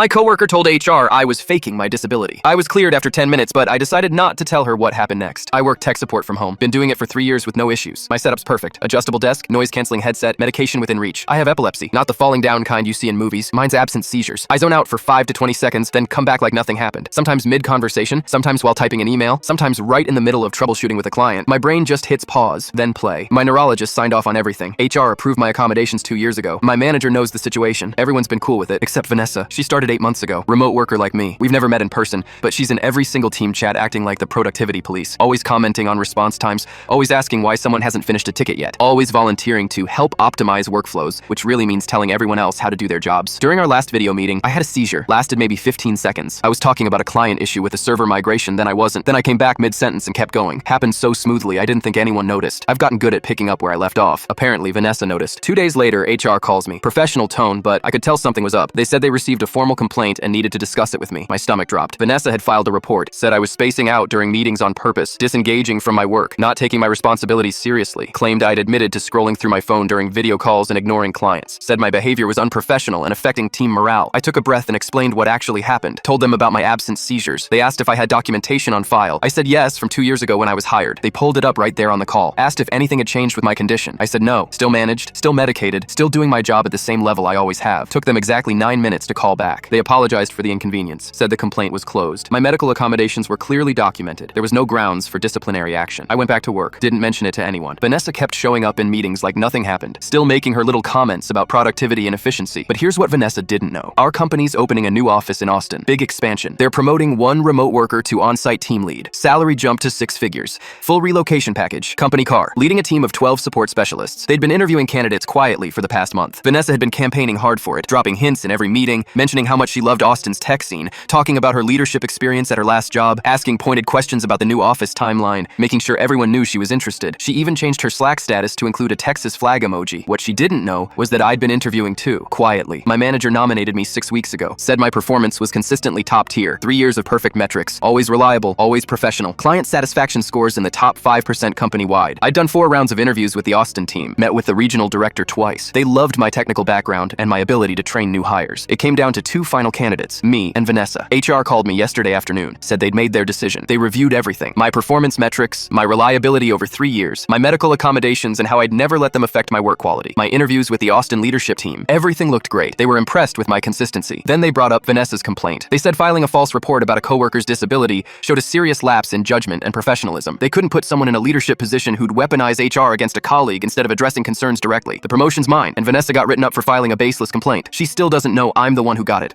My coworker told HR I was faking my disability. I was cleared after 10 minutes, but I decided not to tell her what happened next. I work tech support from home. Been doing it for 3 years with no issues. My setup's perfect. Adjustable desk, noise-canceling headset, medication within reach. I have epilepsy, not the falling down kind you see in movies. Mine's absent seizures. I zone out for 5 to 20 seconds, then come back like nothing happened. Sometimes mid-conversation, sometimes while typing an email, sometimes right in the middle of troubleshooting with a client. My brain just hits pause, then play. My neurologist signed off on everything. HR approved my accommodations 2 years ago. My manager knows the situation. Everyone's been cool with it, except Vanessa. She started 8 months ago. Remote worker like me. We've never met in person, but she's in every single team chat acting like the productivity police. Always commenting on response times, always asking why someone hasn't finished a ticket yet. Always volunteering to help optimize workflows, which really means telling everyone else how to do their jobs. During our last video meeting, I had a seizure. Lasted maybe 15 seconds. I was talking about a client issue with a server migration, then I wasn't. Then I came back mid-sentence and kept going. Happened so smoothly, I didn't think anyone noticed. I've gotten good at picking up where I left off. Apparently, Vanessa noticed. 2 days later, HR calls me. Professional tone, but I could tell something was up. They said they received a formal complaint and needed to discuss it with me. My stomach dropped. Vanessa had filed a report, said I was spacing out during meetings on purpose, disengaging from my work, not taking my responsibilities seriously, claimed I'd admitted to scrolling through my phone during video calls and ignoring clients, said my behavior was unprofessional and affecting team morale. I took a breath and explained what actually happened, told them about my absent seizures. They asked if I had documentation on file. I said yes, from 2 years ago when I was hired. They pulled it up right there on the call, asked if anything had changed with my condition. I said no, still managed, still medicated, still doing my job at the same level I always have. Took them exactly 9 minutes to call back. They apologized for the inconvenience, said the complaint was closed. My medical accommodations were clearly documented. There was no grounds for disciplinary action. I went back to work, didn't mention it to anyone. Vanessa kept showing up in meetings like nothing happened, still making her little comments about productivity and efficiency. But here's what Vanessa didn't know. Our company's opening a new office in Austin. Big expansion. They're promoting 1 remote worker to on-site team lead. Salary jump to 6 figures. Full relocation package. Company car. Leading a team of 12 support specialists. They'd been interviewing candidates quietly for the past month. Vanessa had been campaigning hard for it, dropping hints in every meeting, mentioning how much she loved Austin's tech scene, talking about her leadership experience at her last job, asking pointed questions about the new office timeline, making sure everyone knew she was interested. She even changed her Slack status to include a Texas flag emoji. What she didn't know was that I'd been interviewing too, quietly. My manager nominated me 6 weeks ago, said my performance was consistently top tier, 3 years of perfect metrics, always reliable, always professional, client satisfaction scores in the top 5% company-wide. I'd done 4 rounds of interviews with the Austin team, met with the regional director twice. They loved my technical background and my ability to train new hires. It came down to 2 final candidates, me and Vanessa. HR called me yesterday afternoon, said they'd made their decision. They reviewed everything, my performance metrics, my reliability over 3 years, my medical accommodations, and how I'd never let them affect my work quality, my interviews with the Austin leadership team. Everything looked great. They were impressed with my consistency. Then they brought up Vanessa's complaint. They said filing a false report about a coworker's disability showed a serious lapse in judgment and professionalism. They couldn't put someone in a leadership position who'd weaponize HR against a colleague instead of addressing concerns directly. The promotion's mine, and Vanessa got written up for filing a baseless complaint. She still doesn't know I'm the one who got it.